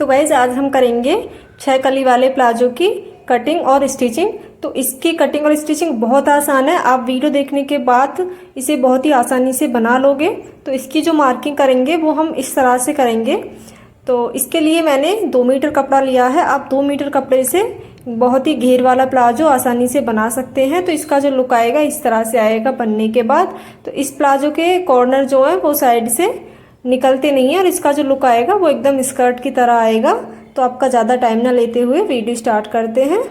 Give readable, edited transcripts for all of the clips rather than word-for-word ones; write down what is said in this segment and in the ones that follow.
तो गाइज आज हम करेंगे 6 कली वाले प्लाजो की कटिंग और स्टिचिंग। तो इसकी कटिंग और स्टिचिंग बहुत आसान है, आप वीडियो देखने के बाद इसे बहुत ही आसानी से बना लोगे। तो इसकी जो मार्किंग करेंगे वो हम इस तरह से करेंगे। तो इसके लिए मैंने 2 मीटर कपड़ा लिया है। आप 2 मीटर कपड़े से बहुत ही घेर वाला प्लाजो आसानी से बना सकते हैं। तो इसका जो लुक आएगा इस तरह से आएगा बनने के बाद। तो इस प्लाजो के कॉर्नर जो है वो साइड से निकलते नहीं है और इसका जो लुक आएगा वो एकदम स्कर्ट की तरह आएगा। तो आपका ज़्यादा टाइम ना लेते हुए वीडियो स्टार्ट करते हैं।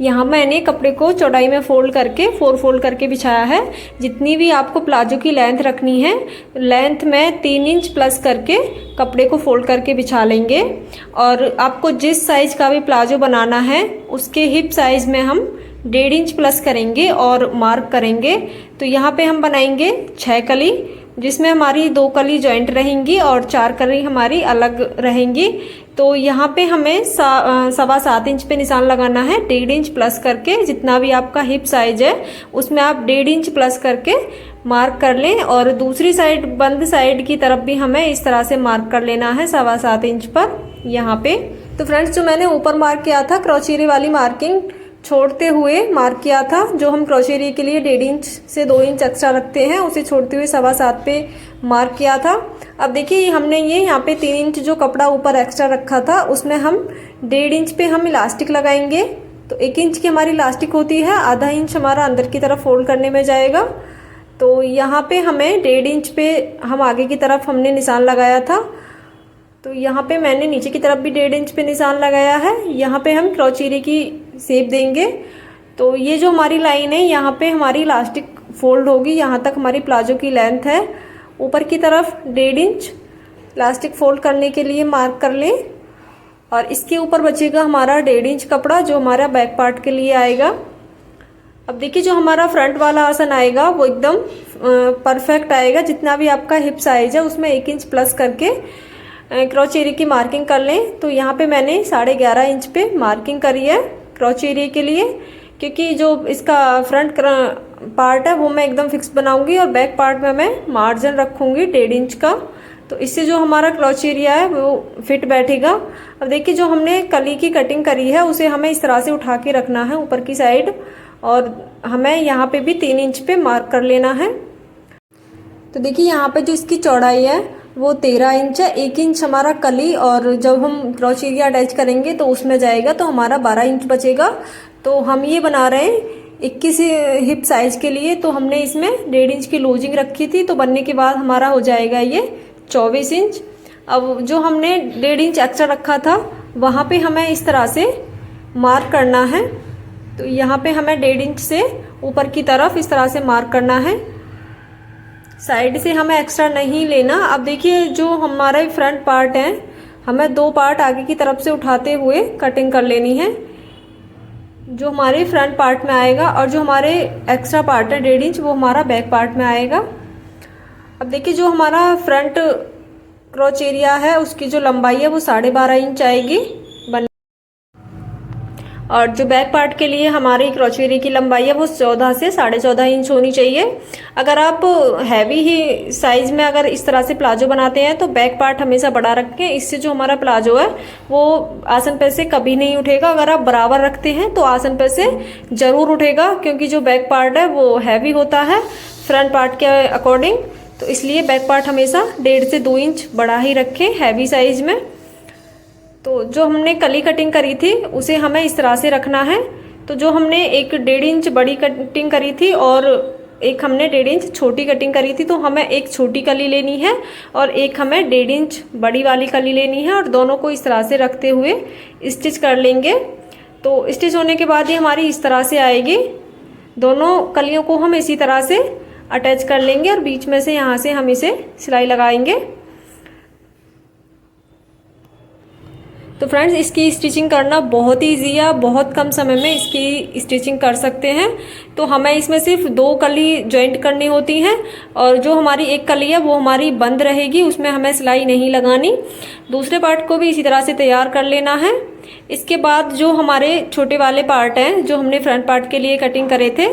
यहाँ मैंने कपड़े को चौड़ाई में फोल्ड करके 4 फोल्ड करके बिछाया है। जितनी भी आपको प्लाजो की लेंथ रखनी है, लेंथ में 3 इंच प्लस करके कपड़े को फोल्ड करके बिछा लेंगे। और आपको जिस साइज का भी प्लाजो बनाना है उसके हिप साइज में हम 1.5 इंच प्लस करेंगे और मार्क करेंगे। तो यहाँ पे हम बनाएंगे 6 कली, जिसमें हमारी 2 कली जॉइंट रहेंगी और 4 कली हमारी अलग रहेंगी। तो यहाँ पे हमें 7.25 इंच पे निशान लगाना है। 1.5 इंच प्लस करके जितना भी आपका हिप साइज है उसमें आप 1.5 इंच प्लस करके मार्क कर लें। और दूसरी साइड बंद साइड की तरफ भी हमें इस तरह से मार्क कर लेना है 7.25 इंच पर यहाँ पे। तो फ्रेंड्स, जो मैंने ऊपर मार्क किया था क्रोचेरी वाली मार्किंग छोड़ते हुए मार्क किया था, जो हम क्रोचेरी के लिए 1.5 इंच से 2 इंच एक्स्ट्रा रखते हैं, उसे छोड़ते हुए 7.25 पे मार्क किया था। अब देखिए हमने ये यहाँ पे 3 इंच जो कपड़ा ऊपर एक्स्ट्रा रखा था उसमें हम 1.5 इंच पे हम इलास्टिक लगाएंगे। तो 1 इंच की हमारी इलास्टिक होती है, आधा इंच हमारा अंदर की तरफ फोल्ड करने में जाएगा। तो यहाँ पे हमें 1.5 इंच पे हम आगे की तरफ हमने निशान लगाया था। तो यहाँ पे मैंने नीचे की तरफ भी 1.5 इंच पे निशान लगाया है। यहाँ पे हम क्रोचेरी की शेप देंगे। तो ये जो हमारी लाइन है यहाँ पे हमारी इलास्टिक फोल्ड होगी, यहाँ तक हमारी प्लाजो की लेंथ है। ऊपर की तरफ 1.5 इंच इलास्टिक फोल्ड करने के लिए मार्क कर लें। और इसके ऊपर बचेगा हमारा 1.5 इंच कपड़ा जो हमारा बैक पार्ट के लिए आएगा। अब देखिए जो हमारा फ्रंट वाला आसन आएगा वो एकदम परफेक्ट आएगा। जितना भी आपका हिप साइज है उसमें 1 इंच प्लस करके क्रोचेरी की मार्किंग कर लें। तो यहाँ पे मैंने 11.5 इंच पे मार्किंग करी है क्रोचेरी के लिए, क्योंकि जो इसका फ्रंट पार्ट है वो मैं एकदम फिक्स बनाऊंगी और बैक पार्ट में मैं मार्जिन रखूंगी 1.5 इंच का। तो इससे जो हमारा क्रोचेरिया है वो फिट बैठेगा। अब देखिए जो हमने कली की कटिंग करी है उसे हमें इस तरह से उठा के रखना है ऊपर की साइड, और हमें यहाँ पे भी 3 इंच पे मार्क कर लेना है। तो देखिए यहाँ पे जो इसकी चौड़ाई है वो 13 इंच है। 1 इंच हमारा कली और जब हम क्रोचेरिया अटैच करेंगे तो उसमें जाएगा, तो हमारा 12 इंच बचेगा। तो हम ये बना रहे हैं 21 हिप साइज के लिए। तो हमने इसमें 1.5 इंच की लूजिंग रखी थी, तो बनने के बाद हमारा हो जाएगा ये 24 इंच। अब जो हमने 1.5 इंच एक्स्ट्रा रखा था वहाँ पे हमें इस तरह से मार्क करना है। तो यहाँ पे हमें 1.5 इंच से ऊपर की तरफ इस तरह से मार्क करना है। साइड से हमें एक्स्ट्रा नहीं लेना। अब देखिए जो हमारा फ्रंट पार्ट है हमें 2 पार्ट आगे की तरफ से उठाते हुए कटिंग कर लेनी है, जो हमारे फ्रंट पार्ट में आएगा, और जो हमारे एक्स्ट्रा पार्ट है 1.5 इंच वो हमारा बैक पार्ट में आएगा। अब देखिए जो हमारा फ्रंट क्रोचेरिया है उसकी जो लंबाई है वो 12.5 इंच आएगी और जो बैक पार्ट के लिए हमारी क्रोचेरी की लंबाई है वो 14 से 14.5 इंच होनी चाहिए। अगर आप हैवी ही साइज में अगर इस तरह से प्लाजो बनाते हैं तो बैक पार्ट हमेशा बड़ा रखें, इससे जो हमारा प्लाजो है वो आसन पे से कभी नहीं उठेगा। अगर आप बराबर रखते हैं तो आसन पे से ज़रूर उठेगा, क्योंकि जो बैक पार्ट है वो हैवी होता है फ्रंट पार्ट के अकॉर्डिंग। तो इसलिए बैक पार्ट हमेशा 1.5 से 2 इंच बड़ा ही रखें हैवी साइज में। तो जो हमने कली कटिंग करी थी उसे हमें इस तरह से रखना है। तो जो हमने एक 1.5 इंच बड़ी कटिंग करी थी और एक हमने 1.5 इंच छोटी कटिंग करी थी, तो हमें एक छोटी कली लेनी है और एक हमें 1.5 इंच बड़ी वाली कली लेनी है, और दोनों को इस तरह से रखते हुए स्टिच कर लेंगे। तो स्टिच होने के बाद ही हमारी इस तरह से आएगी। दोनों कलियों को हम इसी तरह से अटैच कर लेंगे और बीच में से यहाँ से हम इसे सिलाई लगाएंगे। तो फ्रेंड्स, इसकी स्टिचिंग करना बहुत ईजी है, बहुत कम समय में इसकी स्टिचिंग कर सकते हैं। तो हमें इसमें सिर्फ 2 कली जॉइंट करनी होती हैं, और जो हमारी एक कली है वो हमारी बंद रहेगी, उसमें हमें सिलाई नहीं लगानी। दूसरे पार्ट को भी इसी तरह से तैयार कर लेना है। इसके बाद जो हमारे छोटे वाले पार्ट हैं जो हमने फ्रंट पार्ट के लिए कटिंग करे थे,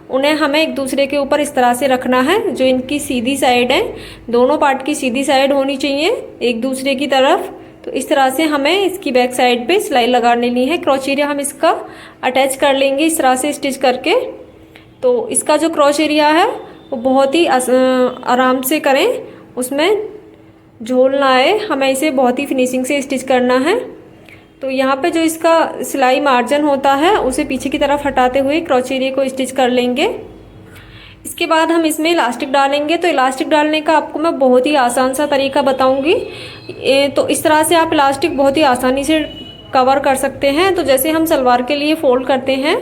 उन्हें हमें एक दूसरे के ऊपर इस तरह से रखना है। जो इनकी सीधी साइड है, दोनों पार्ट की सीधी साइड होनी चाहिए एक दूसरे की तरफ, तो इस तरह से हमें इसकी बैक साइड पे सिलाई लगा लेनी है। क्रॉच एरिया हम इसका अटैच कर लेंगे इस तरह से स्टिच करके। तो इसका जो क्रॉच एरिया है वो बहुत ही आराम से करें, उसमें झोल ना आए, हमें इसे बहुत ही फिनिशिंग से स्टिच करना है। तो यहाँ पे जो इसका सिलाई मार्जिन होता है उसे पीछे की तरफ हटाते हुए क्रॉच एरिया को स्टिच कर लेंगे। इसके बाद हम इसमें इलास्टिक डालेंगे। तो इलास्टिक डालने का आपको मैं बहुत ही आसान सा तरीका बताऊंगी। तो इस तरह से आप इलास्टिक बहुत ही आसानी से कवर कर सकते हैं। तो जैसे हम सलवार के लिए फ़ोल्ड करते हैं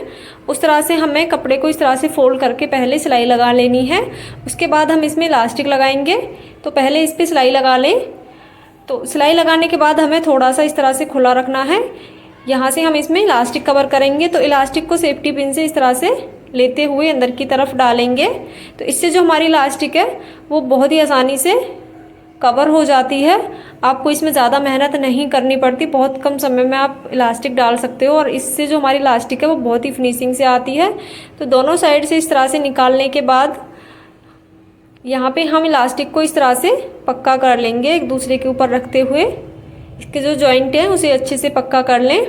उस तरह से हमें कपड़े को इस तरह से फ़ोल्ड करके पहले सिलाई लगा लेनी है। उसके बाद हम इसमें इलास्टिक लगाएंगे। तो पहले इस पर सिलाई लगा लें। तो सिलाई लगाने के बाद हमें थोड़ा सा इस तरह से खुला रखना है। यहाँ से हम इसमें इलास्टिक कवर करेंगे। तो इलास्टिक को सेफ्टी पिन से इस तरह से लेते हुए अंदर की तरफ डालेंगे। तो इससे जो हमारी इलास्टिक है वो बहुत ही आसानी से कवर हो जाती है। आपको इसमें ज़्यादा मेहनत नहीं करनी पड़ती, बहुत कम समय में आप इलास्टिक डाल सकते हो और इससे जो हमारी इलास्टिक है वो बहुत ही फिनिशिंग से आती है। तो दोनों साइड से इस तरह से निकालने के बाद यहाँ पे हम इलास्टिक को इस तरह से पक्का कर लेंगे एक दूसरे के ऊपर रखते हुए। इसके जो जॉइंट हैं उसे अच्छे से पक्का कर लें।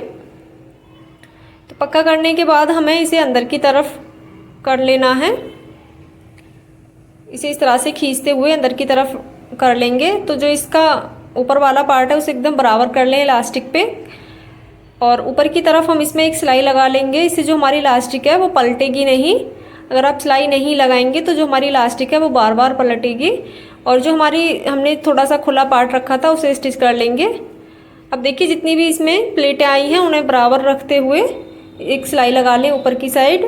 तो पक्का करने के बाद हमें इसे अंदर की तरफ कर लेना है। इसे इस तरह से खींचते हुए अंदर की तरफ कर लेंगे। तो जो इसका ऊपर वाला पार्ट है उसे एकदम बराबर कर लें इलास्टिक पे और ऊपर की तरफ हम इसमें एक सिलाई लगा लेंगे। इससे जो हमारी इलास्टिक है वो पलटेगी नहीं। अगर आप सिलाई नहीं लगाएंगे तो जो हमारी इलास्टिक है वो बार बार पलटेगी। और जो हमारी हमने थोड़ा सा खुला पार्ट रखा था उसे स्टिच कर लेंगे। अब देखिए जितनी भी इसमें प्लेटें आई हैं उन्हें बराबर रखते हुए एक सिलाई लगा लें ऊपर की साइड।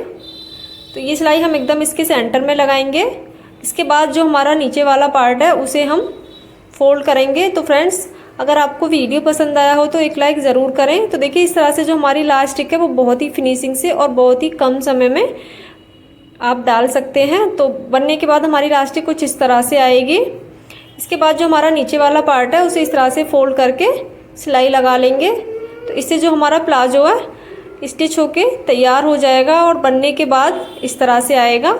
तो ये सिलाई हम एकदम इसके सेंटर में लगाएंगे। इसके बाद जो हमारा नीचे वाला पार्ट है उसे हम फोल्ड करेंगे। तो फ्रेंड्स अगर आपको वीडियो पसंद आया हो तो एक लाइक ज़रूर करें। तो देखिए इस तरह से जो हमारी इलास्टिक है वो बहुत ही फिनिशिंग से और बहुत ही कम समय में आप डाल सकते हैं। तो बनने के बाद हमारी इलास्टिक कुछ इस तरह से आएगी। इसके बाद जो हमारा नीचे वाला पार्ट है उसे इस तरह से फोल्ड करके सिलाई लगा लेंगे। तो इससे जो हमारा प्लाजो है स्टिच होके तैयार हो जाएगा और बनने के बाद इस तरह से आएगा।